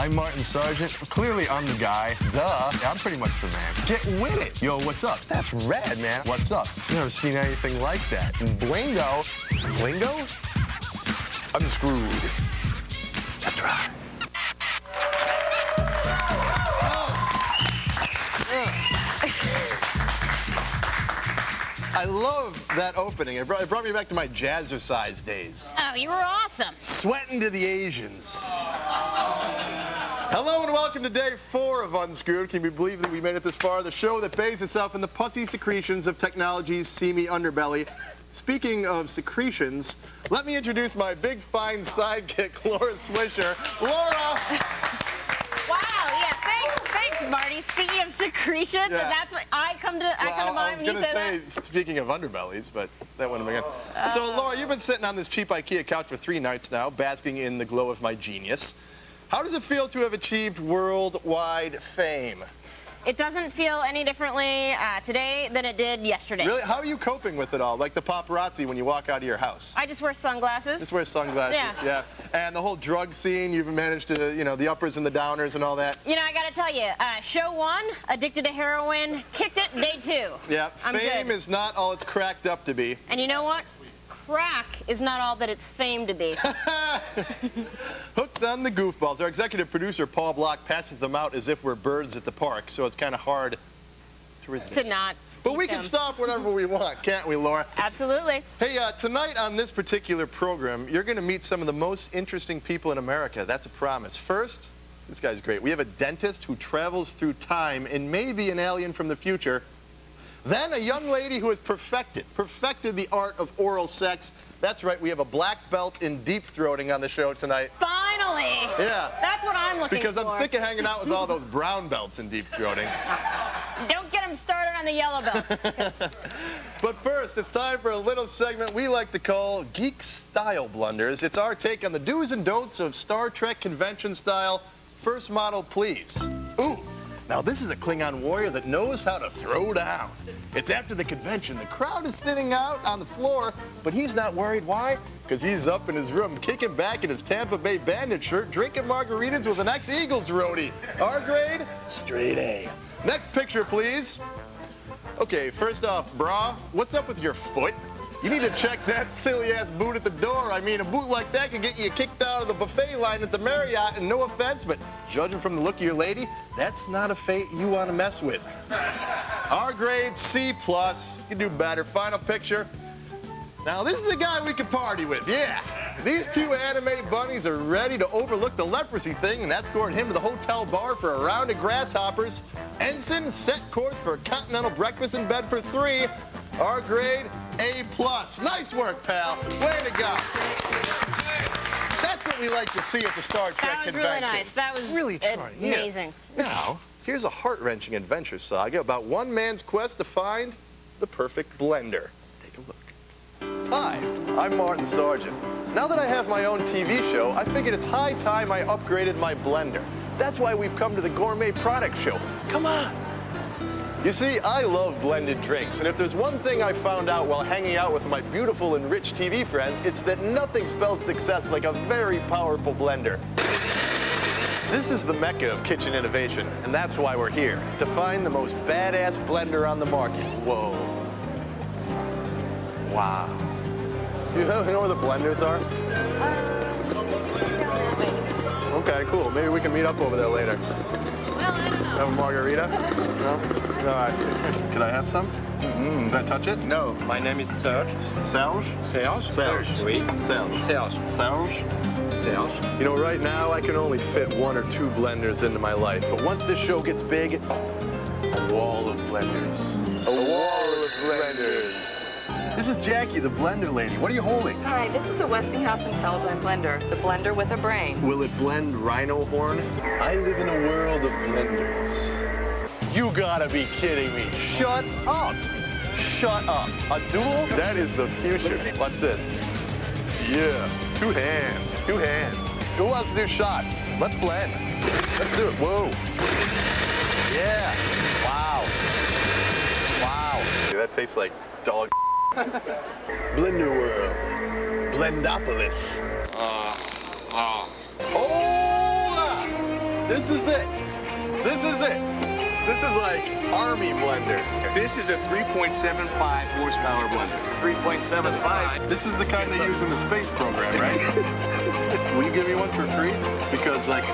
I'm Martin Sargent. Clearly, I'm the guy. Duh. I'm pretty much the man. Get with it. Yo, what's up? That's rad, man. What's up? Never seen anything like that. And blingo. Blingo? Unscrewed. That's right. I love that opening. It brought me back to my jazzercise days. Oh, you were awesome. Sweating to the Asians. Hello and welcome to day 4 of Unscrewed. Can you believe that we made it this far? The show that bathes itself in the pussy secretions of technology's seamy underbelly. Speaking of secretions, let me introduce my big fine sidekick, Laura Swisher. Laura! Wow, yeah, thanks, Marty. Speaking of secretions, Yeah. that's what I come to mind I was when you going to say say, speaking of underbellies, but that wouldn't have been good. So, Laura, you've been sitting on this cheap IKEA couch for 3 nights now, basking in the glow of my genius. How does it feel to have achieved worldwide fame? It doesn't feel any differently today than it did yesterday. Really? How are you coping with it all? Like the paparazzi when you walk out of your house? I just wear sunglasses. Just wear sunglasses, yeah. And the whole drug scene, you've managed to, you know, the uppers and the downers and all that. You know, I gotta tell you, show 1, addicted to heroin, kicked it, day 2. Yeah, I'm fame good. is not all it's cracked up to be. And you know what? Crack is not all that it's famed to be. Hooked on the goofballs. Our executive producer, Paul Block, passes them out as if we're birds at the park, so it's kind of hard to resist. To not. But we can stop whenever we want, can't we, Laura? Absolutely. Hey, tonight on this particular program, you're going to meet some of the most interesting people in America. That's a promise. First, this guy's great. We have a dentist who travels through time and may be an alien from the future. Then a young lady who has perfected the art of oral sex. That's right, we have a black belt in deep throating on the show tonight. Finally! Yeah. That's what I'm looking for. Because I'm sick of hanging out with all those brown belts in deep throating. Don't get them started on the yellow belts. But first, it's time for a little segment we like to call Geek Style Blunders. It's our take on the do's and don'ts of Star Trek convention style. First model, please. Ooh. Now, this is a Klingon warrior that knows how to throw down. It's after the convention. The crowd is sitting out on the floor, but he's not worried. Why? Because he's up in his room, kicking back in his Tampa Bay Bandit shirt, drinking margaritas with an ex-Eagles roadie. Our grade, straight A. Next picture, please. Okay, first off, brah, what's up with your foot? You need to check that silly-ass boot at the door. I mean, a boot like that could get you kicked out of the buffet line at the Marriott, and no offense, but judging from the look of your lady, that's not a fate you want to mess with. Our grade, C+. You can do better. Final picture. Now, this is a guy we can party with, yeah. These 2 anime bunnies are ready to overlook the leprosy thing, and that's scored him to the hotel bar for a round of grasshoppers. Ensign set course for a continental breakfast in bed for 3. Our grade, A+. Nice work, pal. Way to go. That's what we like to see at the Star Trek convention. That was really nice. That was really trying. amazing. Yeah. Now, here's a heart-wrenching adventure saga about one man's quest to find the perfect blender. Take a look. Hi, I'm Martin Sargent. Now that I have my own TV show, I figured it's high time I upgraded my blender. That's why we've come to the Gourmet Product Show. Come on. You see, I love blended drinks, and if there's one thing I found out while hanging out with my beautiful and rich TV friends, it's that nothing spells success like a very powerful blender. This is the mecca of kitchen innovation, and that's why we're here, to find the most badass blender on the market. Whoa. Wow. Do you know where the blenders are? Okay, cool. Maybe we can meet up over there later. Well, I don't know. Have a margarita? No? All right. Can I have some? Can I touch it? No, my name is Serge. Serge? Serge? Serge. Oui. Serge. Serge. Serge? Serge. You know, right now, I can only fit 1 or 2 blenders into my life. But once this show gets big, a wall of blenders. A wall of blenders. This is Jackie, the blender lady. What are you holding? Hi, this is the Westinghouse IntelliBlend blender, the blender with a brain. Will it blend rhino horn? I live in a world of blenders. You gotta be kidding me. Shut up. Shut up. A duel? That is the future. Watch this. Yeah. 2 hands. 2 hands. Who wants to do shots? Let's blend. Let's do it. Whoa. Yeah. Wow. Wow. Dude, that tastes like dog. Blender World. Blendopolis. Hold up. This is it. This is it. This is like Army blender. This is a 3.75 horsepower blender. 3.75. This is the kind they use in the space program, right? Will you give me one for free? Because like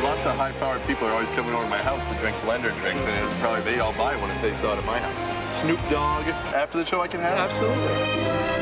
lots of high-powered people are always coming over to my house to drink blender drinks, and it's probably they'd all buy one if they saw it at my house. Snoop Dogg after the show I can have? Absolutely.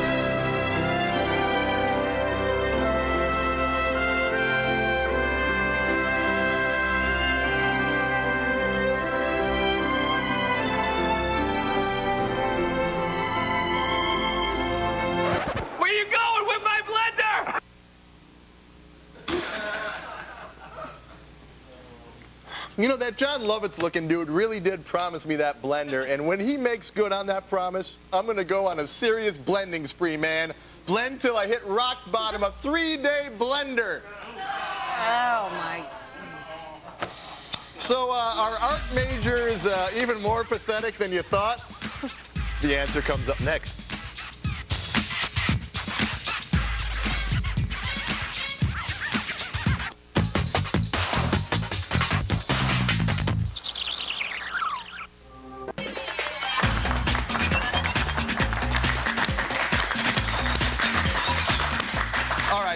You know, that John Lovitz-looking dude really did promise me that blender, and when he makes good on that promise, I'm going to go on a serious blending spree, man. Blend till I hit rock bottom, a 3-day blender. Oh, my. So, our art major is even more pathetic than you thought? The answer comes up next.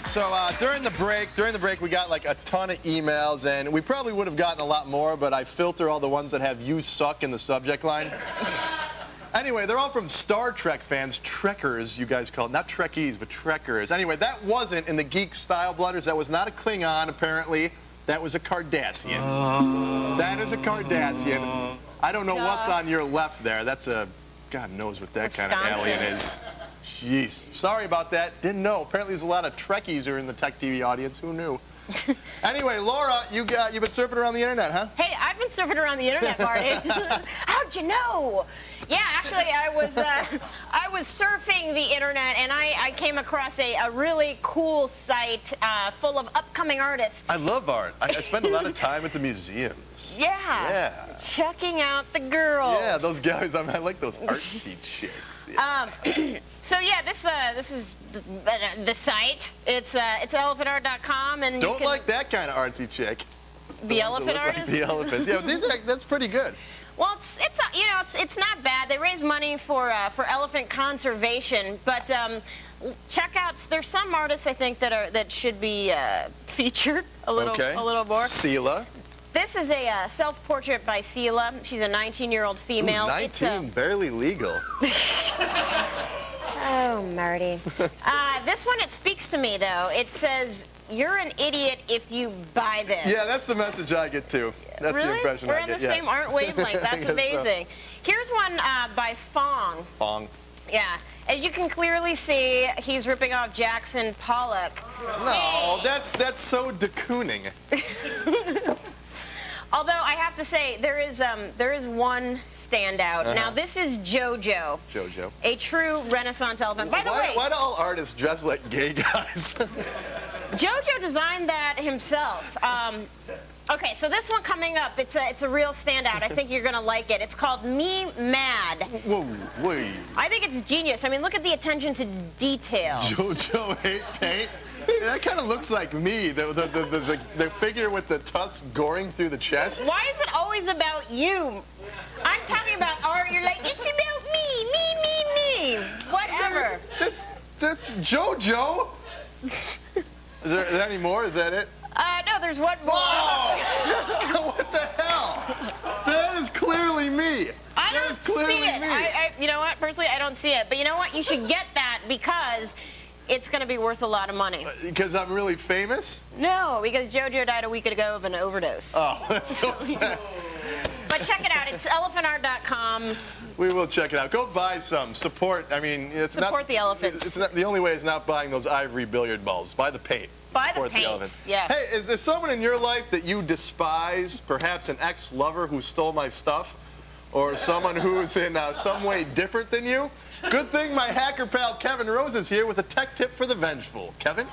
So during the break, we got like a ton of emails, and we probably would have gotten a lot more, but I filter all the ones that have "you suck" in the subject line. Anyway, they're all from Star Trek fans, Trekkers, you guys call it, not Trekkies, but Trekkers. Anyway, that wasn't in the geek style blunders. That was not a Klingon, apparently. That was a Cardassian. That is a Cardassian. I don't know what's on your left there. That's a, God knows what that kind of alien is. Jeez. Sorry about that. Didn't know. Apparently there's a lot of Trekkies who are in the Tech TV audience. Who knew? Anyway, Laura, you've been surfing around the internet, huh? Hey, I've been surfing around the internet, Marty. How'd you know? Yeah, actually, I was surfing the internet, and I came across a really cool site full of upcoming artists. I love art. I spend a lot of time at the museums. Yeah. Yeah. Checking out the girls. Yeah, those guys. I like those artsy chicks. Yeah. So yeah, this is the site. It's elephantart.com, and don't like that kind of artsy chick. The elephant artist. Like the elephants. Yeah, that's pretty good. Well, it's not bad. They raise money for elephant conservation, but check out. There's some artists I think that should be featured a little more. Sela. This is a self-portrait by Sela. She's a 19-year-old female. Ooh, 19, barely legal. Oh, Marty. This one, it speaks to me, though. It says, "You're an idiot if you buy this." Yeah, that's the message I get, too. That's really? the impression We're I on get. the same art wavelength. That's amazing. So. Here's one by Fong. Fong. Yeah. As you can clearly see, he's ripping off Jackson Pollock. No, that's so de Kooning. Although I have to say, there is one standout. Now, this is JoJo. JoJo. A true Renaissance elephant. By the way, why do all artists dress like gay guys? JoJo designed that himself. Okay, so this one coming up, it's a real standout. I think you're gonna like it. It's called Me Mad. Whoa, wait. I think it's genius. I mean, look at the attention to detail. JoJo hate paint. That kind of looks like me, the figure with the tusks goring through the chest. Why is it always about you? I'm talking about art. You're like, it's about me. Whatever. That's JoJo. Is there any more? Is that it? No, there's one more. Whoa! What the hell? That is clearly me. I don't see it. Me. You know what? Personally, I don't see it. But you know what? You should get that because it's going to be worth a lot of money. Because I'm really famous? No, because JoJo died a week ago of an overdose. Oh, that's so sad. But check it out. It's elephantart.com. We will check it out. Go buy some. Support. I mean, it's not... Support the elephants. It's not, the only way is not buying those ivory billiard balls. Buy the paint. Buy Support the paint. elephant. Yeah. Hey, is there someone in your life that you despise? Perhaps an ex-lover who stole my stuff? Or someone who is in some way different than you? Good thing my hacker pal Kevin Rose is here with a tech tip for the vengeful. Kevin?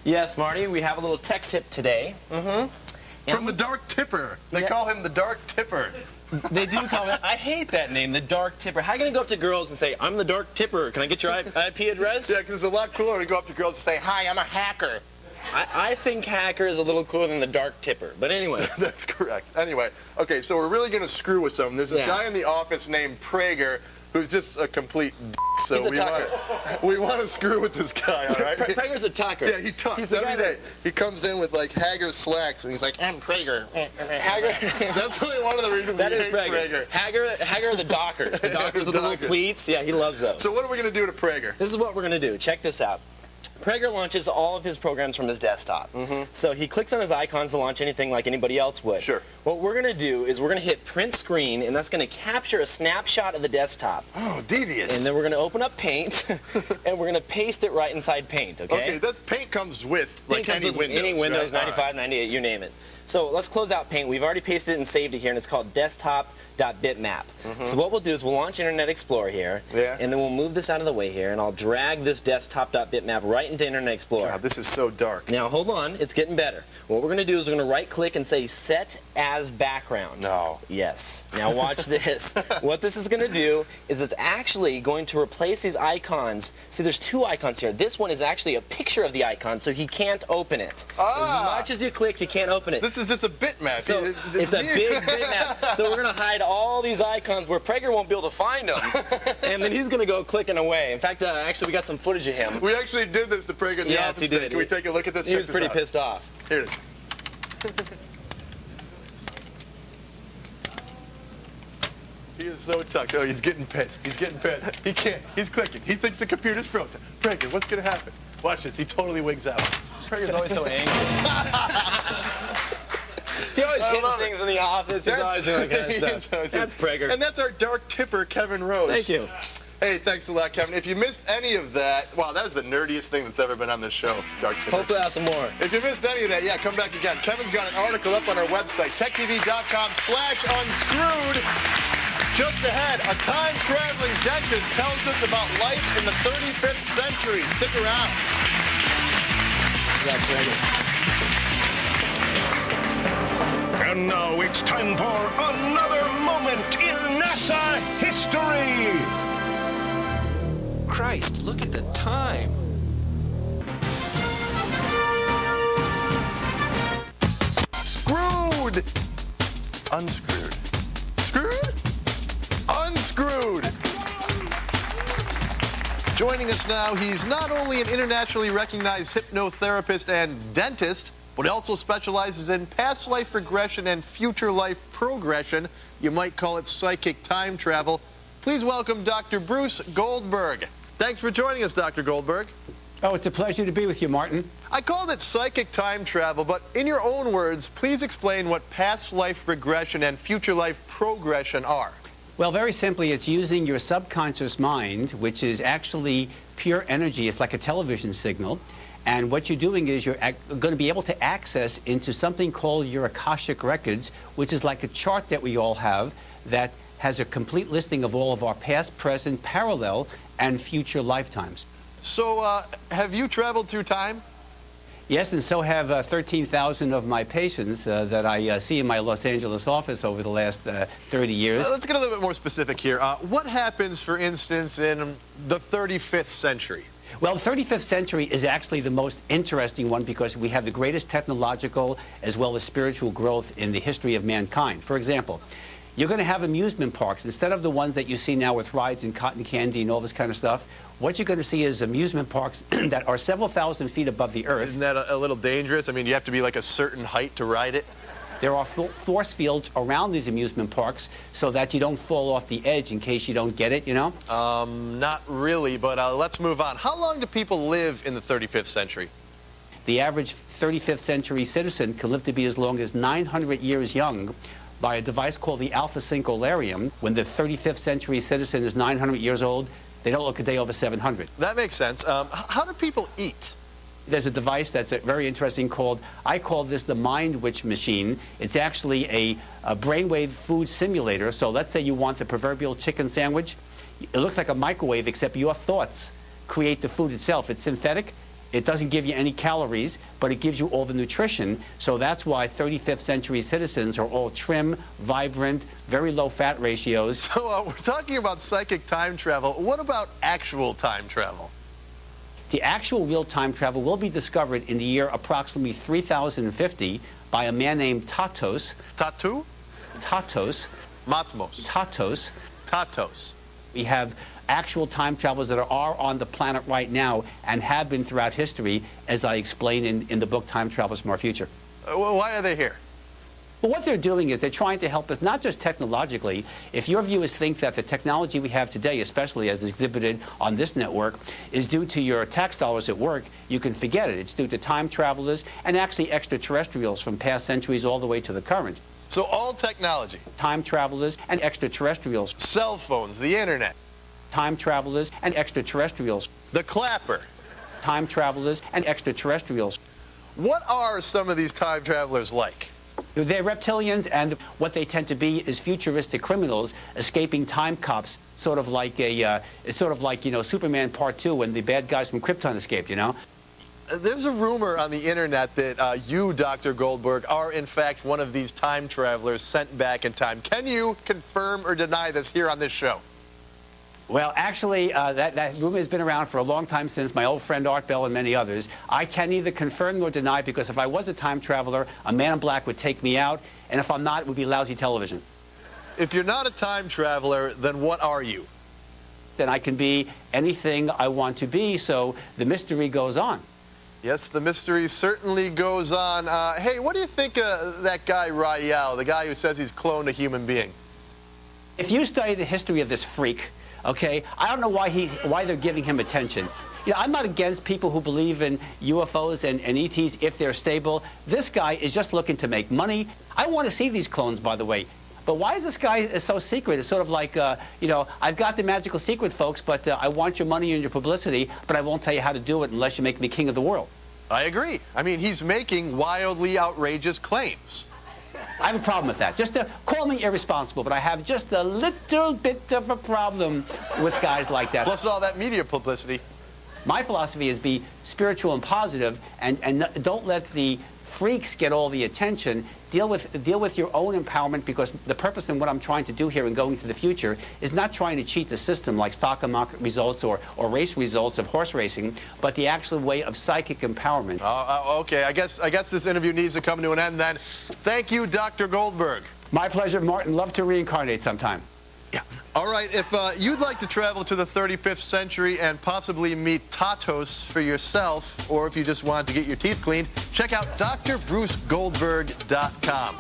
Yes, Marty, we have a little tech tip today. From the Dark Tipper. They call him the Dark Tipper. They do call it. I hate that name, the Dark Tipper. How are you going to go up to girls and say, "I'm the Dark Tipper. Can I get your IP address?" Yeah, because it's a lot cooler to go up to girls and say, "Hi, I'm a hacker." I think hacker is a little cooler than the dark tipper, but anyway. That's correct. Anyway, okay, so we're really going to screw with something. There's this guy in the office named Prager who's just a complete so we want to screw with this guy, all right? Prager's a talker. Yeah, he talks every day. He comes in with like Hager slacks and he's like, I'm Prager. Hager. That's really one of the reasons that we is hate Prager. Hager are the dockers. The dockers with the little pleats. Yeah, he loves those. So what are we going to do to Prager? This is what we're going to do. Check this out. Prager launches all of his programs from his desktop. So he clicks on his icons to launch anything like anybody else would. Sure. What we're going to do is we're going to hit print screen, and that's going to capture a snapshot of the desktop. Oh, devious. And then we're going to open up Paint, and we're going to paste it right inside Paint, okay? Okay, this Paint comes with like any Windows. Any Windows, right? 95, 98, you name it. So let's close out Paint. We've already pasted it and saved it here, and it's called desktop.bitmap. So what we'll do is we'll launch Internet Explorer here, and then we'll move this out of the way here, and I'll drag this desktop.bitmap right into Internet Explorer. God, this is so dark. Now, hold on. It's getting better. What we're going to do is we're going to right-click and say Set as Background. No. Yes. Now, watch this. What this is going to do is it's actually going to replace these icons. See, there's two icons here. This one is actually a picture of the icon, so he can't open it. As much as you click, you can't open it. This is just a bitmap. So it's a big bitmap. So we're going to hide all these icons where Prager won't be able to find them. And then he's going to go clicking away. In fact, actually, we got some footage of him. We actually did this to Prager in the office. He did. Can we take a look at this? He was pretty pissed off. Here it is. He is so tucked. Oh, he's getting pissed. He's getting pissed. He can't. He's clicking. He thinks the computer's frozen. Prager, what's going to happen? Watch this. He totally wigs out. Prager's always so angry. He always hits things in the office. He's always doing that kind of stuff. That's Prager. And that's our dark tipper, Kevin Rose. Thank you. Hey, thanks a lot, Kevin. If you missed any of that, wow, that is the nerdiest thing that's ever been on this show, Dark Tipper. Hopefully I'll have some more. If you missed any of that, yeah, come back again. Kevin's got an article up on our website, techtv.com/unscrewed. Just ahead, a time-traveling dentist tells us about life in the 35th century. Stick around. That's Prager. And now it's time for another moment in NASA history. Christ, look at the time. Screwed. Unscrewed. Screwed? Unscrewed. Joining us now, he's not only an internationally recognized hypnotherapist and dentist, but he also specializes in past life regression and future life progression. You might call it psychic time travel. Please welcome Dr. Bruce Goldberg. Thanks for joining us, Dr. Goldberg. Oh, it's a pleasure to be with you, Martin. I called it psychic time travel, but in your own words, please explain what past life regression and future life progression are. Well, very simply, it's using your subconscious mind, which is actually pure energy. It's like a television signal. And what you're doing is you're going to be able to access into something called your Akashic Records, which is like a chart that we all have that has a complete listing of all of our past, present, parallel, and future lifetimes. So, have you traveled through time? Yes, and so have 13,000 of my patients that I see in my Los Angeles office over the last 30 years. Let's get a little bit more specific here. What happens, for instance, in the 35th century? Well, the 35th century is actually the most interesting one because we have the greatest technological as well as spiritual growth in the history of mankind. For example, you're going to have amusement parks. Instead of the ones that you see now with rides and cotton candy and all this kind of stuff, what you're going to see is amusement parks that are several thousand feet above the earth. Isn't that a little dangerous? I mean, you have to be like a certain height to ride it? There are force fields around these amusement parks so that you don't fall off the edge in case you don't get it, you know? Not really, but let's move on. How long do people live in the 35th century? The average 35th century citizen can live to be as long as 900 years young by a device called the alpha syncolarium. When the 35th century citizen is 900 years old, they don't look a day over 700. That makes sense. How do people eat? There's a device that's very interesting called, I call this the Mind Witch machine. It's actually a brainwave food simulator. So let's say you want the proverbial chicken sandwich. It looks like a microwave, except your thoughts create the food itself. It's synthetic. It doesn't give you any calories, but it gives you all the nutrition. So that's why 35th century citizens are all trim, vibrant, very low fat ratios. So we're talking about psychic time travel. What about actual time travel? The actual real time travel will be discovered in the year approximately 3050 by a man named Tatos. Tattoo? Tatos. Matmos. Tatos. Tatos. We have actual time travelers that are on the planet right now and have been throughout history, as I explain in the book Time Travelers from Our Future. Well, why are they here? Well, what they're doing is they're trying to help us, not just technologically. If your viewers think that the technology we have today, especially as exhibited on this network, is due to your tax dollars at work, you can forget it. It's due to time travelers and actually extraterrestrials from past centuries all the way to the current. So all technology. Time travelers and extraterrestrials. Cell phones, the internet. Time travelers and extraterrestrials. The clapper. Time travelers and extraterrestrials. What are some of these time travelers like? They're reptilians, and what they tend to be is futuristic criminals escaping time cops, sort of like Superman Part 2 when the bad guys from Krypton escaped, you know? There's a rumor on the internet that you, Dr. Goldberg, are in fact one of these time travelers sent back in time. Can you confirm or deny this here on this show? Well, actually, that rumor has been around for a long time since my old friend Art Bell and many others. I can neither confirm nor deny, because if I was a time traveler, a man in black would take me out, and if I'm not, it would be lousy television. If you're not a time traveler, then what are you? Then I can be anything I want to be, so the mystery goes on. Yes, the mystery certainly goes on. Hey, what do you think of that guy, Rael, the guy who says he's cloned a human being? If you study the history of this freak, okay, I don't know why they're giving him attention. You know, I'm not against people who believe in UFOs and ETs if they're stable. This guy is just looking to make money. I want to see these clones, by the way. But why is this guy so secret? It's sort of like, you know, I've got the magical secret, folks, but I want your money and your publicity, but I won't tell you how to do it unless you make me king of the world. I agree. I mean, he's making wildly outrageous claims. I have a problem with that. Just to call me irresponsible, but I have just a little bit of a problem with guys like that. Plus all that media publicity. My philosophy is be spiritual and positive, and don't let the freaks get all the attention. Deal with your own empowerment, because the purpose in what I'm trying to do here and going to the future is not trying to cheat the system like stock market results or race results of horse racing, but the actual way of psychic empowerment. Okay, I guess this interview needs to come to an end then. Thank you, Dr. Goldberg. My pleasure, Martin. Love to reincarnate sometime. Yeah. All right, if you'd like to travel to the 35th century and possibly meet Tatos for yourself, or if you just wanted to get your teeth cleaned, check out drbrucegoldberg.com.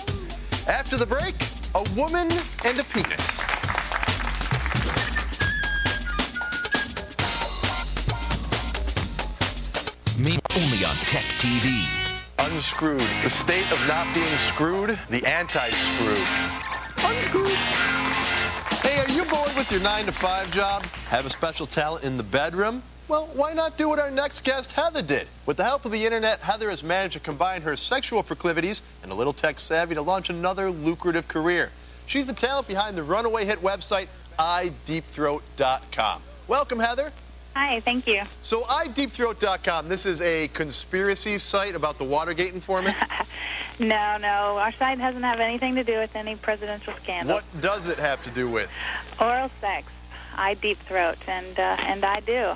After the break, a woman and a penis. Maybe only on Tech TV. Unscrewed, the state of not being screwed, the anti-screwed. Unscrewed. Hey, are you bored with your 9-to-5 job? Have a special talent in the bedroom? Well, why not do what our next guest, Heather, did? With the help of the internet, Heather has managed to combine her sexual proclivities and a little tech savvy to launch another lucrative career. She's the talent behind the runaway hit website, iDeepthroat.com. Welcome, Heather. Hi, thank you. So iDeepthroat.com, this is a conspiracy site about the Watergate informant? No, our site doesn't have anything to do with any presidential scandal. What does it have to do with? Oral sex. I deep throat, and I do.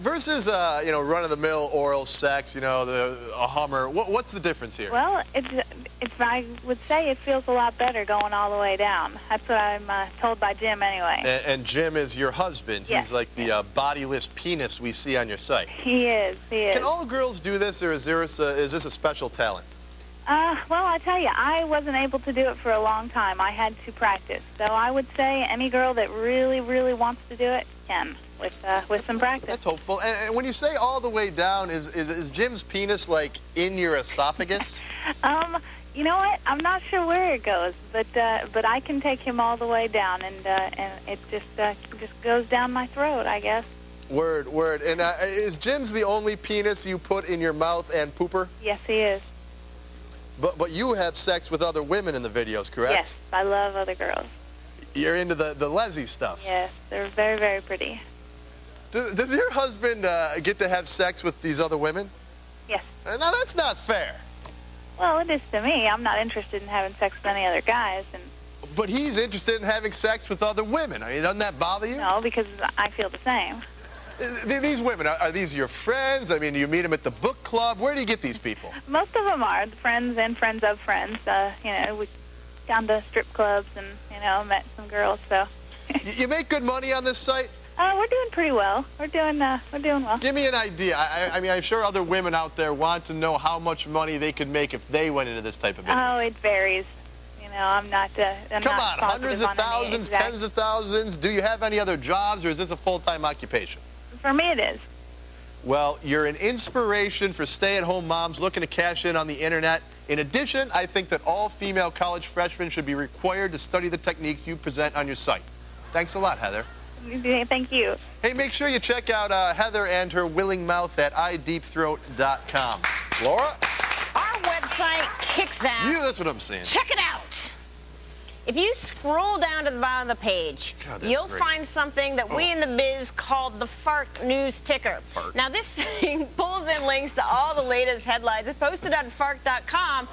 Versus, you know, run-of-the-mill oral sex, you know, a Hummer. What's the difference here? Well, I would say it feels a lot better going all the way down. That's what I'm told by Jim anyway. And Jim is your husband. Yes. He's like the bodiless penis we see on your site. He is. Can all girls do this, or is this a special talent? Well, I tell you, I wasn't able to do it for a long time. I had to practice. So I would say any girl that really, really wants to do it can, with some practice. That's hopeful. And when you say all the way down, is Jim's penis, like, in your esophagus? You know what? I'm not sure where it goes, but I can take him all the way down, and it just goes down my throat, I guess. Word. And is Jim's the only penis you put in your mouth and pooper? Yes, he is. But you have sex with other women in the videos, correct? Yes, I love other girls. You're into the lesy stuff. Yes, they're very, very pretty. Does your husband get to have sex with these other women? Yes. Now, that's not fair. Well, it is to me. I'm not interested in having sex with any other guys. But he's interested in having sex with other women. I mean, doesn't that bother you? No, because I feel the same. These women, are these your friends? I mean, do you meet them at the book club? Where do you get these people? Most of them are friends and friends of friends. You know, we gone to strip clubs and, you know, met some girls, so. You make good money on this site? We're doing pretty well. We're doing well. Give me an idea. I mean, I'm sure other women out there want to know how much money they could make if they went into this type of business. Oh, it varies. You know, I'm not Come on, hundreds of thousands, tens of thousands. Do you have any other jobs, or is this a full-time occupation? For me, it is. Well, you're an inspiration for stay-at-home moms looking to cash in on the internet. In addition, I think that all female college freshmen should be required to study the techniques you present on your site. Thanks a lot, Heather. Thank you. Hey, make sure you check out Heather and her willing mouth at iDeepthroat.com. Laura? Our website kicks ass. Yeah, that's what I'm saying. Check it out. If you scroll down to the bottom of the page, you'll find something that we in the biz called the Fart News Ticker. Fart. Now, this thing pulls in links to all the latest headlines. It's posted on fart.com,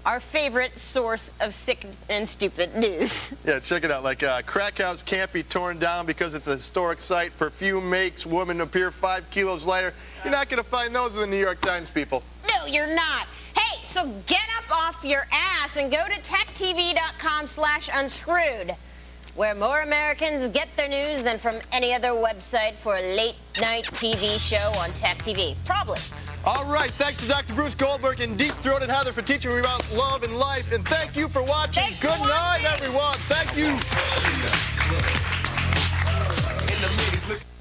our favorite source of sick and stupid news. Yeah, check it out. Like, crack house can't be torn down because it's a historic site. Perfume makes woman appear 5 kilos lighter. You're not going to find those in the New York Times, people. No, you're not. Hey, so get up off your ass and go to techtv.com/unscrewed, where more Americans get their news than from any other website for a late-night TV show on Tech TV. Probably. All right, thanks to Dr. Bruce Goldberg and Deep Throated Heather for teaching me about love and life. And thank you for watching. Good night, everyone. Thank you.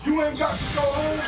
You ain't got to go home.